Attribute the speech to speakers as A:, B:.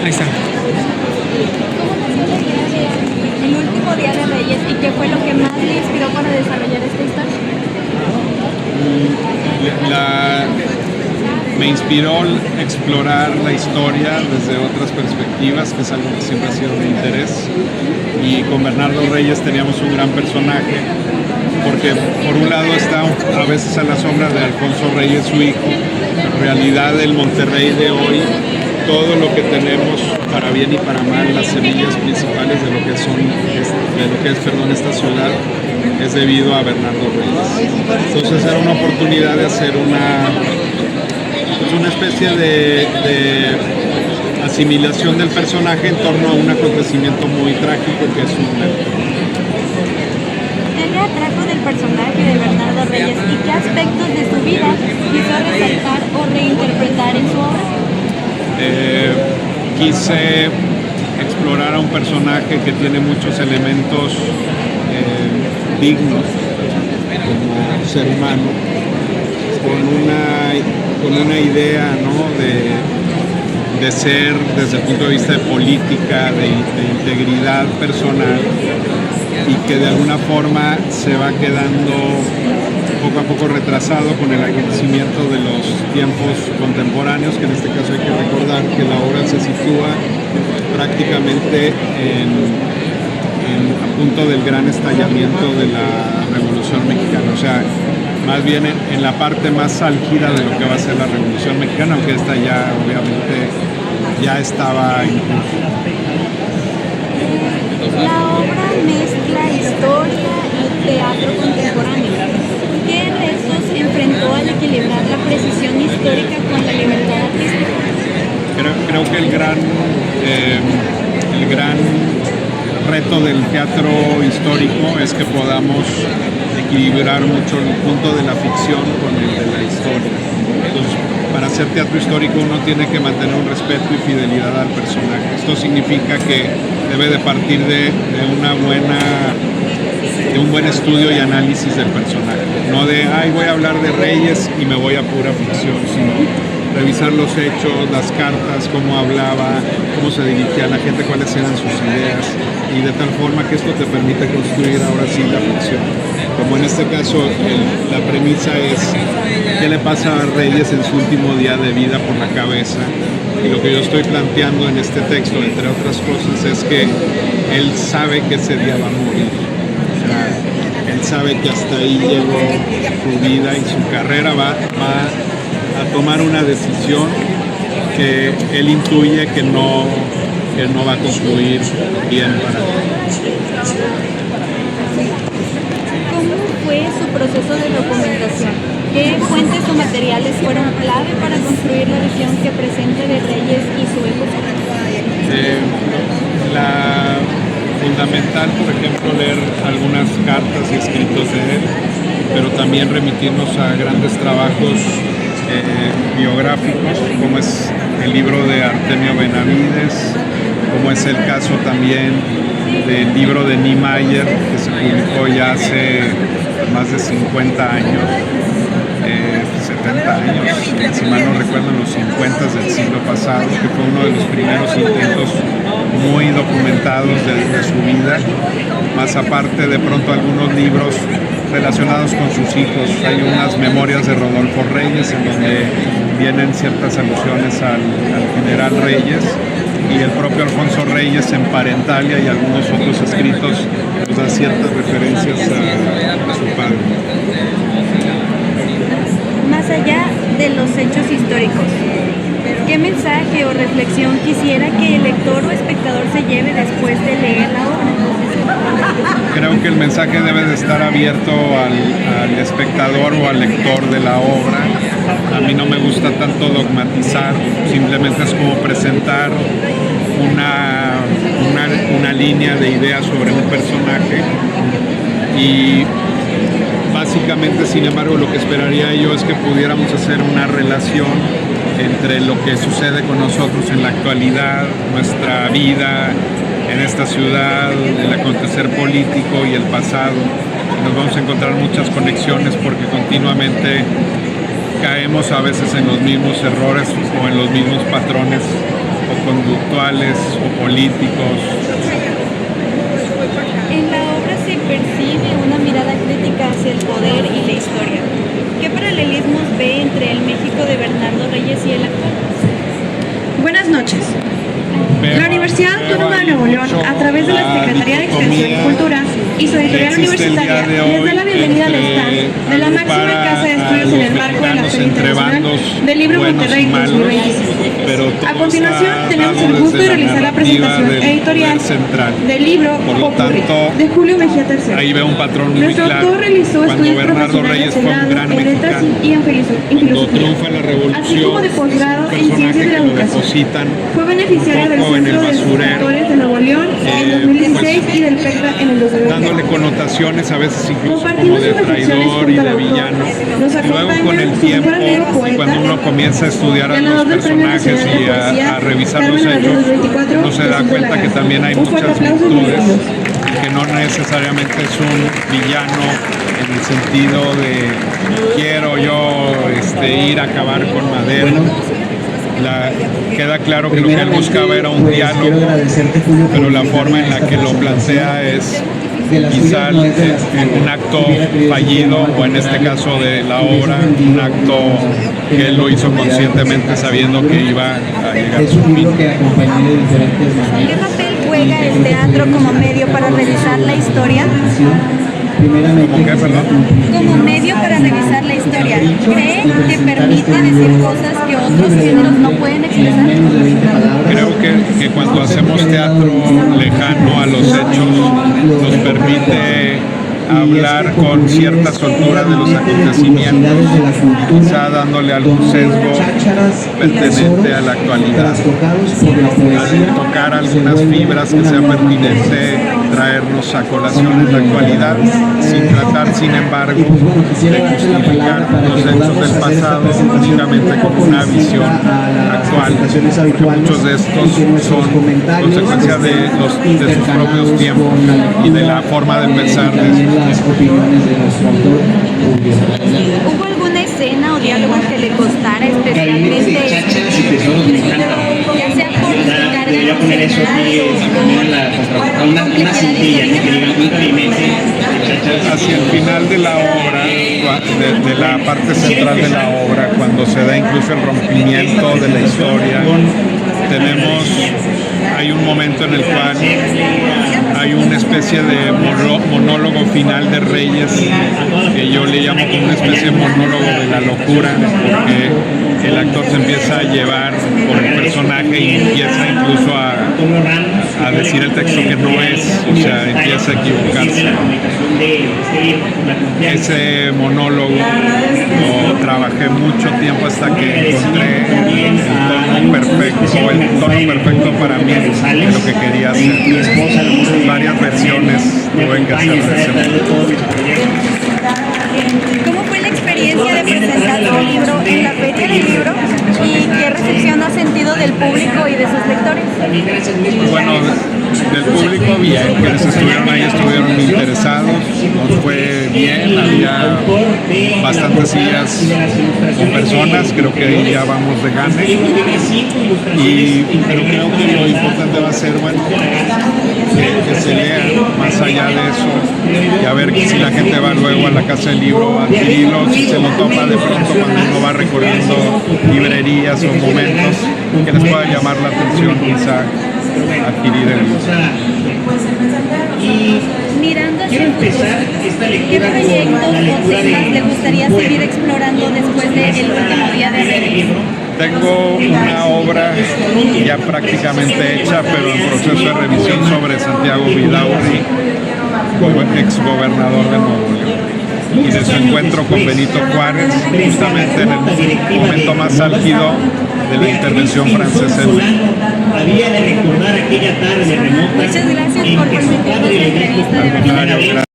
A: Ahí está.
B: El último día de Reyes, ¿y qué fue lo que más le inspiró para desarrollar esta historia?
C: Me inspiró explorar la historia desde otras perspectivas, que es algo que siempre ha sido mi interés. Y con Bernardo Reyes teníamos un gran personaje, porque por un lado está a veces a la sombra de Alfonso Reyes, su hijo. En realidad el Monterrey de hoy, todo lo que tenemos para bien y para mal, las semillas principales de lo que es esta ciudad, es debido a Bernardo Reyes. Entonces era una oportunidad de hacer una especie de asimilación del personaje en torno a un acontecimiento muy trágico que es un
B: ¿Qué le atrajo del personaje de Bernardo Reyes y qué aspectos de su vida quiso resaltar o reinterpretar en su obra?
C: Quise explorar a un personaje que tiene muchos elementos dignos como ser humano, con una idea, ¿no?, de ser desde el punto de vista de política, de integridad personal, y que de alguna forma se va quedando poco a poco retrasado con el acontecimiento de los tiempos contemporáneos, que en este caso hay que recordar que la obra se sitúa prácticamente a punto del gran estallamiento de la Revolución Mexicana, o sea, más bien en la parte más álgida de lo que va a ser la Revolución Mexicana, aunque esta ya obviamente ya estaba incluso.
B: La obra mezcla historia y teatro contemporáneo. ¿Qué retos enfrentó al equilibrar la precisión histórica con la libertad artística?
C: Creo que el gran reto del teatro histórico es que podamos equilibrar mucho el punto de la ficción con el de la historia. Entonces, para hacer teatro histórico uno tiene que mantener un respeto y fidelidad al personaje. Esto significa que debe de partir de un buen estudio y análisis del personaje. No de, voy a hablar de Reyes y me voy a pura ficción, sino revisar los hechos, las cartas, cómo hablaba, cómo se dirigía a la gente, cuáles eran sus ideas, y de tal forma que esto te permite construir ahora sí la ficción. Como en este caso la premisa es qué le pasa a Reyes en su último día de vida por la cabeza, y lo que yo estoy planteando en este texto, entre otras cosas, es que él sabe que ese día va a morir. O sea, él sabe que hasta ahí llegó su vida y su carrera, va a tomar una decisión que él intuye que no va a concluir bien para él.
B: ¿Cómo fue su proceso de documentación? ¿Qué fuentes o materiales fueron clave para construir la visión que presenta de Reyes y su época?
C: Fundamental, por ejemplo, leer algunas cartas y escritos de él, pero también remitirnos a grandes trabajos biográficos, como es el libro de Artemio Benavides, como es el caso también del libro de Niemeyer, que se publicó ya hace más de 50 años, 70 años, si mal no recuerdo, en los 50 del siglo pasado, que fue uno de los primeros intentos muy documentados de su vida, más aparte de pronto algunos libros relacionados con sus hijos. Hay unas memorias de Rodolfo Reyes en donde vienen ciertas alusiones al general Reyes, y el propio Alfonso Reyes en Parentalia y algunos otros escritos nos dan ciertas referencias a su padre.
B: Más allá de los hechos históricos, ¿qué mensaje o reflexión quisiera que el lector o espectador se lleve después de leer la obra?
C: Creo que el mensaje debe de estar abierto al espectador o al lector de la obra. A mí no me gusta tanto dogmatizar, simplemente es como presentar una línea de ideas sobre un personaje, y básicamente, sin embargo, lo que esperaría yo es que pudiéramos hacer una relación entre lo que sucede con nosotros en la actualidad, nuestra vida en esta ciudad, el acontecer político y el pasado. Nos vamos a encontrar muchas conexiones porque continuamente caemos a veces en los mismos errores o en los mismos patrones conductuales o políticos.
B: En la obra se percibe una mirada crítica hacia el poder y la historia. ¿Qué paralelismos ve entre el México de Bernardo Reyes y el actual?
A: Buenas noches. La Universidad Autónoma de Nuevo León, a través de la Secretaría de Extensión y Cultura y su editorial universitaria, les da la bienvenida al stand de la máxima casa de estudios en el marco de la Feria Internacional del Libro Monterrey 2025. A continuación, tenemos el gusto de realizar la presentación editorial del libro Popurrí, de Julio Mejía III.
C: Ahí veo un patrón muy
A: Nuestro
C: claro.
A: autor realizó
C: Cuando
A: estudios
C: Bernardo
A: profesionales
C: Reyes
A: de
C: fue un
A: grado
C: gran
A: en letras
C: mexicano.
A: y en
C: Cuando
A: filosofía,
C: triunfa la revolución,
A: así como de posgrado en
C: personaje
A: ciencias de la
C: que lo
A: educación.
C: depositan
A: Fue beneficiario del
C: un poco en el
A: Centro de
C: basurero,
A: Escritores de Nuevo León en 2016 y del PECTA en el 2020.
C: dándole connotaciones a veces incluso como
A: Compartimos
C: de
A: sus reflexiones
C: traidor y
A: junto al
C: de
A: autor.
C: villano.
A: Nos
C: Y luego
A: acompaña
C: con el
A: su
C: tiempo,
A: mejor amigo poeta,
C: cuando uno comienza a estudiar a los
A: ganador del Premio
C: personajes
A: Nacional de
C: y
A: Poesía,
C: a revisar los
A: Carmen
C: hechos,
A: Arenas 24,
C: uno se da
A: Jesús de la
C: cuenta que
A: Garza.
C: también hay
A: Un fuerte
C: muchas
A: aplauso,
C: virtudes,
A: bienvenidos.
C: que no necesariamente es un villano en el sentido de quiero yo ir a acabar con Madero. Queda claro que lo que él buscaba era un diálogo, pero la forma en la que lo plantea es quizá un acto fallido, o en este caso de la obra, un acto que él lo hizo conscientemente sabiendo que iba a llegar a su fin.
B: ¿Qué papel juega el teatro como medio para revisar la historia?
C: ¿Cómo qué, perdón?
B: Como medio para revisar la historia, ¿cree que permite decir cosas que otros géneros no pueden expresar?
C: Creo que cuando hacemos teatro lejano a los hechos, nos permite hablar con cierta soltura de los acontecimientos, quizá dándole algún sesgo pertenente a la actualidad, al tocar algunas fibras que sea pertinente traernos a colación en la actualidad, sin tratar, sin embargo, de justificar los hechos del pasado únicamente como una visión actual, porque muchos de estos son consecuencia de sus propios tiempos y de la forma de pensar de sus
B: ¿Hubo alguna escena o diálogo que le costara especialmente, ya sea por su carga
C: hacia el final de la obra, de la parte central de la obra, cuando se da incluso el rompimiento de la historia, hay un momento en el cual hay una especie de monólogo final de Reyes, que yo le llamo como una especie de monólogo de la locura, porque el actor se empieza a llevar por el personaje y empieza incluso a decir el texto que no es, o sea, empieza a equivocarse. Ese monólogo lo trabajé mucho tiempo hasta que encontré el tono perfecto para mí de lo que quería hacer. Varias versiones tuve que hacer de ese monólogo.
B: ¿Cómo fue la experiencia de presentar su libro en la Feria del Libro y qué recepción ha sentido del público y de sus lectores?
C: Bueno, del público bien, quienes estuvieron ahí estuvieron interesados, nos fue bien, había bastantes sillas con personas, creo que ahí ya vamos de gane, pero creo que lo importante va a ser, bueno, que se lea más allá de eso y a ver si la gente va luego a la casa del libro a adquirirlo, si se lo topa de pronto cuando uno va recorriendo librerías o momentos que les pueda llamar la atención quizá adquirir el libro.
B: Mirando hacia el futuro, ¿qué proyectos o temas le gustaría seguir explorando después del último día de Reyes?
C: Tengo una obra ya prácticamente hecha, pero en proceso de revisión sobre Santiago Vidaurri, ex gobernador de Nuevo León, y de su encuentro con Benito Juárez, justamente en el momento más álgido de la intervención francesa en México.
B: Muchas gracias por permitirnos la entrevista, de verdad.